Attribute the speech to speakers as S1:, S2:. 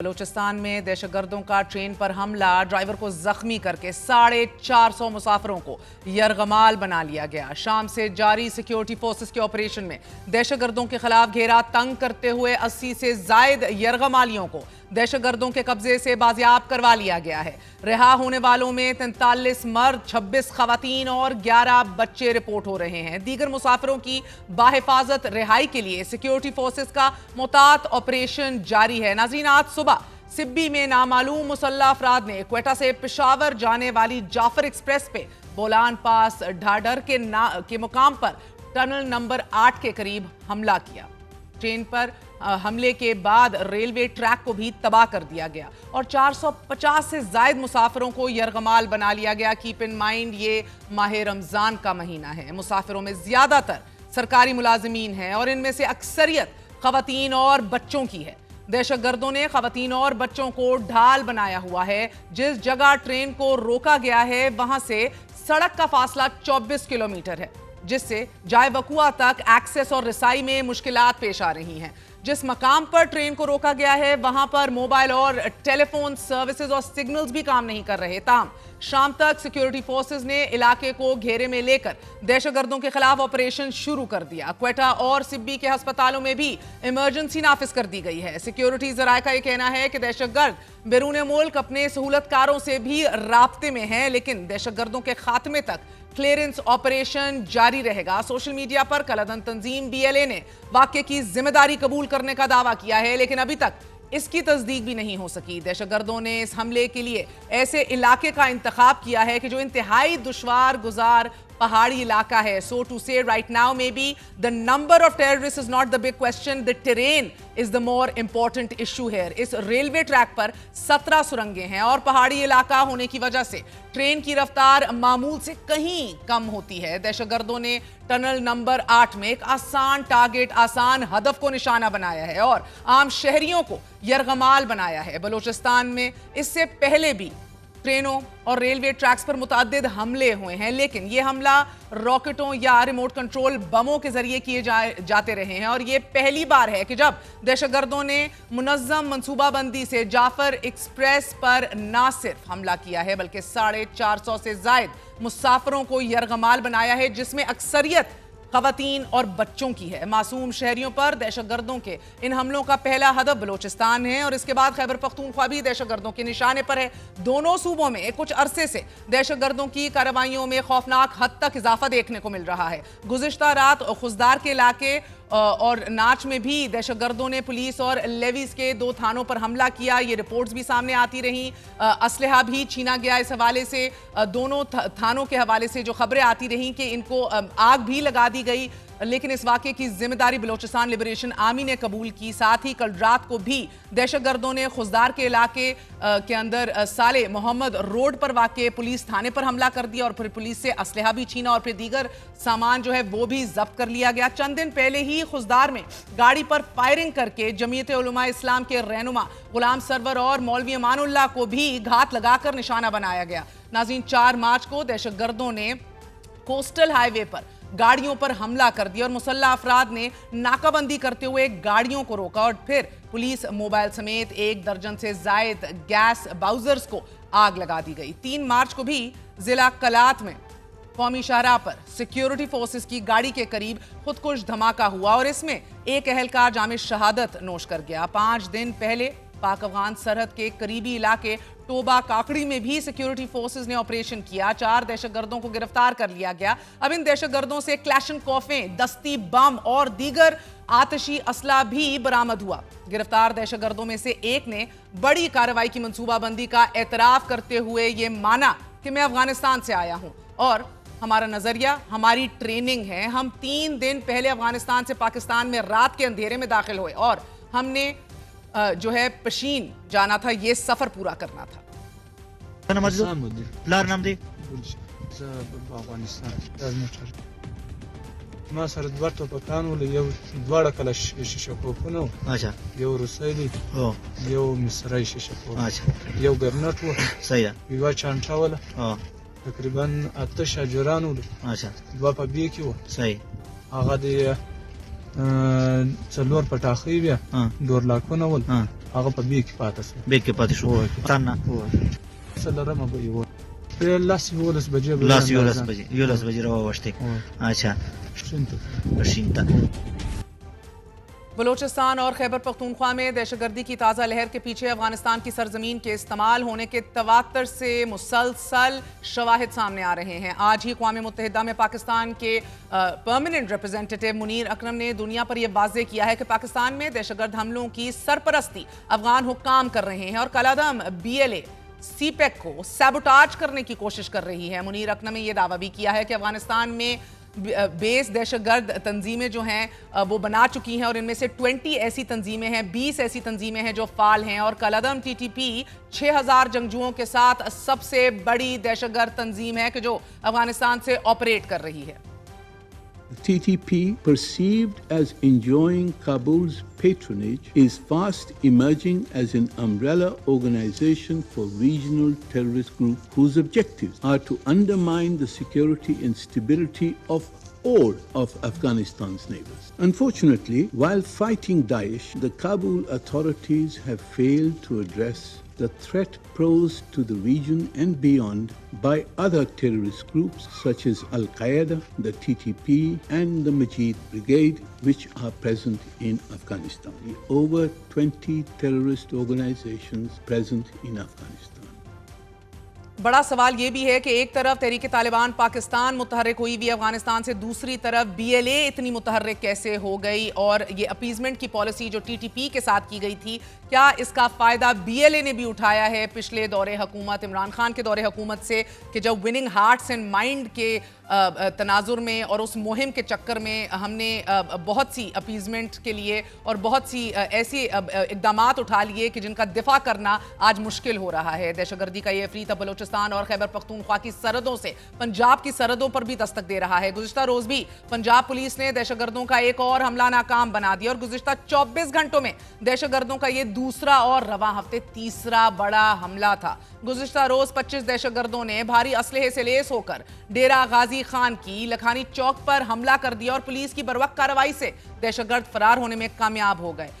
S1: بلوچستان میں دہشت گردوں کا ٹرین پر حملہ، ڈرائیور کو زخمی کر کے 450 مسافروں کو یرغمال بنا لیا گیا۔ شام سے جاری سیکیورٹی فورسز کے آپریشن میں دہشت گردوں کے خلاف گھیرا تنگ کرتے ہوئے 80 سے زائد یرغمالیوں کو دہشت گردوں کے قبضے سے بازیاب کروا لیا گیا ہے۔ رہا ہونے والوں میں 43 مرد، 26 خواتین اور 11 بچے رپورٹ ہو رہے ہیں۔ دیگر مسافروں کی باحفاظت رہائی کے لیے سیکیورٹی فورسز کا محتاط آپریشن جاری ہے۔ ناظرین، آج صبح سبی میں نامعلوم مسلح افراد نے کوئٹہ سے پشاور جانے والی جعفر ایکسپریس پہ بولان پاس ڈھاڈر کے مقام پر ٹنل نمبر 8 کے قریب حملہ کیا۔ ٹرین پر حملے کے بعد ریلوے ٹریک کو بھی تباہ کر دیا گیا اور 450 سے زائد مسافروں کو یرغمال بنا لیا گیا۔ کیپ ان مائنڈ، یہ ماہ رمضان کا مہینہ ہے۔ مسافروں میں زیادہ تر سرکاری ملازمین ہیں اور ان میں سے اکثریت خواتین اور بچوں کی ہے۔ دہشت گردوں نے خواتین اور بچوں کو ڈھال بنایا ہوا ہے۔ جس جگہ ٹرین کو روکا گیا ہے وہاں سے سڑک کا فاصلہ 24 کلومیٹر ہے، جس سے جائے وقوع تک ایکسس اور رسائی میں مشکلات پیش آ رہی ہیں۔ جس مقام پر ٹرین کو روکا گیا ہے وہاں پر موبائل اور ٹیلی فون سروسز اور سگنلز بھی کام نہیں کر رہے۔ تاہم شام تک سیکیورٹی فورسز نے علاقے کو گھیرے میں لے کر دہشت گردوں کے خلاف آپریشن شروع کر دیا۔ کوئٹہ اور سبی کے ہسپتالوں میں بھی ایمرجنسی نافذ کر دی گئی ہے۔ سیکیورٹی ذرائع کا یہ کہنا ہے کہ دہشت گرد بیرون ملک اپنے سہولت کاروں سے بھی رابطے میں ہیں، لیکن دہشت گردوں کے خاتمے تک کلیئرنس آپریشن جاری رہے گا۔ سوشل میڈیا پر کلعدن تنظیم BLA نے واقعے کی ذمہ داری قبول کرنے کا دعویٰ کیا ہے، لیکن ابھی تک اس کی تصدیق بھی نہیں ہو سکی۔ دہشت گردوں نے اس حملے کے لیے ایسے علاقے کا انتخاب کیا ہے کہ جو انتہائی دشوار گزار پہاڑی علاقہ ہے۔ So to say right now maybe the number of terrorists is not the big question, the terrain is the more important issue here۔ اس ریلوے ٹریک پر 17 سرنگیں ہیں اور پہاڑی علاقہ ہونے کی وجہ سے ٹرین کی رفتار معمول سے کہیں کم ہوتی ہے۔ دہشت گردوں نے ٹنل نمبر 8 میں ایک آسان ٹارگٹ، آسان ہدف کو نشانہ بنایا ہے اور عام شہریوں کو یرغمال بنایا ہے۔ بلوچستان میں اس سے پہلے بھی ٹرینوں اور ریلوے ٹریکس پر متعدد حملے ہوئے ہیں، لیکن یہ حملہ راکٹوں یا ریموٹ کنٹرول بموں کے ذریعے کیے جاتے رہے ہیں اور یہ پہلی بار ہے کہ جب دہشت گردوں نے منظم منصوبہ بندی سے جعفر ایکسپریس پر نہ صرف حملہ کیا ہے بلکہ 450 سے زائد مسافروں کو یرغمال بنایا ہے، جس میں اکثریت خواتین اور بچوں کی ہے۔ معصوم شہریوں پر دہشت گردوں کے ان حملوں کا پہلا ہدف بلوچستان ہے اور اس کے بعد خیبر پختونخوا بھی دہشت گردوں کے نشانے پر ہے۔ دونوں صوبوں میں کچھ عرصے سے دہشت گردوں کی کارروائیوں میں خوفناک حد تک اضافہ دیکھنے کو مل رہا ہے۔ گزشتہ رات خزدار کے علاقے اور ناچ میں بھی دہشت گردوں نے پولیس اور لیویز کے 2 تھانوں پر حملہ کیا۔ یہ رپورٹس بھی سامنے آتی رہیں، اسلحہ بھی چھینا گیا۔ اس حوالے سے دونوں تھانوں کے حوالے سے جو خبریں آتی رہیں کہ ان کو آگ بھی لگا دی گئی، لیکن اس واقعے کی ذمہ داری بلوچستان لبریشن آرمی نے قبول کی۔ ساتھ ہی کل رات کو بھی دہشت گردوں نے خزدار کے علاقے کے اندر صالح محمد روڈ پر واقع پولیس تھانے پر حملہ کر دیا اور پھر پولیس سے اسلحہ بھی چھینا اور پھر دیگر سامان جو ہے وہ بھی ضبط کر لیا گیا۔ چند دن پہلے ہی خزدار میں گاڑی پر فائرنگ کر کے جمعیت علماء اسلام کے رہنما غلام سرور اور مولوی امان اللہ کو بھی گھات لگا کر نشانہ بنایا گیا۔ ناظرین، 4 مارچ کو دہشت گردوں نے کوسٹل ہائی وے پر گاڑیوں پر حملہ کر دیا اور مسلح افراد نے ناکہ بندی کرتے ہوئے گاڑیوں کو روکا اور پھر پولیس موبائل سمیت 1 درجن سے زائد گیس باؤزرز کو آگ لگا دی گئی۔ 3 مارچ کو بھی ضلع کلات میں قومی شاہراہ پر سیکیورٹی فورسز کی گاڑی کے قریب خودکش دھماکہ ہوا اور اس میں ایک اہلکار جامع شہادت نوش کر گیا۔ 5 دن پہلے پاک افغان سرحد کے قریبی علاقے ٹوبہ کاکڑی میں بھی سیکیورٹی فورسز نے آپریشن کیا۔ 4 دہشت گردوں کو گرفتار کر لیا گیا۔ اب ان دہشت گردوں سے کلیشن کوفیں، دستی بم اور دیگر آتشی اسلحہ بھی برآمد ہوا۔ گرفتار دہشت گردوں میں سے ایک نے بڑی کارروائی کی منصوبہ بندی کا اعتراف کرتے ہوئے یہ مانا کہ میں افغانستان سے آیا ہوں اور ہمارا نظریہ، ہماری ٹریننگ ہے۔ ہم 3 دن پہلے افغانستان سے پاکستان میں رات کے اندھیرے میں داخل ہوئے اور ہم نے جو ہے پشین جانا تھا، یہ سفر پورا کرنا تھا۔
S2: ما سره 2 ټوپکان ول، یو 2 کله شیشه کوپونه و، یو روسۍ دی، یو مصری شیشه کوپ، یو ګرنټ و، یوه چانټه وله، تقریبا 8 شاجران ول، 2 په بي کې و، هغه د 4 پټاخۍ بیا ډورلاکونه ول، هغه په بیک پاتې شو
S3: بیک کې پاتې شو تنه
S2: سلرمه به یو په لاس یولس بجې
S3: لاس یولس بجې راوښتې اچھا شینتا
S1: بلوچستان اور خیبر پختونخوا میں دہشت گردی کی تازہ لہر کے پیچھے افغانستان کی سرزمین کے استعمال ہونے کے تواتر سے مسلسل شواہد سامنے آ رہے ہیں. آج ہی اقوام متحدہ میں پاکستان کے پرماننٹ ریپرزینٹیٹو منیر اکرم نے دنیا پر یہ واضح کیا ہے کہ پاکستان میں دہشت گرد حملوں کی سرپرستی افغان حکام کر رہے ہیں اور کالعدم BLA سی پیک کو سیبوٹاج کرنے کی کوشش کر رہی ہے. منیر اکرم نے یہ دعویٰ بھی کیا ہے کہ افغانستان میں بیس دہشت گرد تنظیمیں جو ہیں وہ بنا چکی ہیں اور ان میں سے 20 ایسی تنظیمیں ہیں 20 ایسی تنظیمیں ہیں جو فعال ہیں اور کالعدم TTP 6000 جنگجوؤں کے ساتھ سب سے بڑی دہشت گرد تنظیم ہے کہ جو افغانستان سے آپریٹ کر رہی ہے.
S4: The TTP, perceived as enjoying Kabul's patronage, is fast emerging as an umbrella organization for regional terrorist groups whose objectives are to undermine the security and stability of all of Afghanistan's neighbors. Unfortunately, while fighting Daesh, the Kabul authorities have failed to address the threat posed to the region and beyond by other terrorist groups such as Al-Qaeda, the TTP, and the Majid Brigade, which are present in Afghanistan. Over 20 terrorist organizations present in Afghanistan.
S1: بڑا سوال یہ بھی ہے کہ ایک طرف تحریک طالبان پاکستان متحرک ہوئی بھی افغانستان سے، دوسری طرف BLA اتنی متحرک کیسے ہو گئی اور یہ اپیزمنٹ کی پالیسی جو TTP کے ساتھ کی گئی تھی کیا اس کا فائدہ BLA نے بھی اٹھایا ہے پچھلے دور حکومت عمران خان کے دور حکومت سے کہ جب وننگ ہارٹس اینڈ مائنڈ کے تناظر میں اور اس مہم کے چکر میں ہم نے بہت سی اپیزمنٹ کے لیے اور بہت سی ایسی اقدامات اٹھا لیے کہ جن کا دفاع کرنا آج مشکل ہو رہا ہے. دہشت گردی کا یہ افریت اب بلوچستان اور خیبر پختونخوا کی سرحدوں سے پنجاب کی سرحدوں پر بھی دستک دے رہا ہے. گزشتہ روز بھی پنجاب پولیس نے دہشت گردوں کا ایک اور حملہ ناکام بنا دیا اور گزشتہ 24 گھنٹوں میں دہشت گردوں کا یہ دوسرا اور رواں ہفتے تیسرا بڑا حملہ تھا. گزشتہ روز 25 دہشت گردوں نے بھاری اسلحے سے لیس ہو کر ڈیرہ غازی خان کی لکھانی چوک پر حملہ کر دیا اور پولیس کی بروقت کارروائی سے دہشت گرد فرار ہونے میں کامیاب ہو گئے.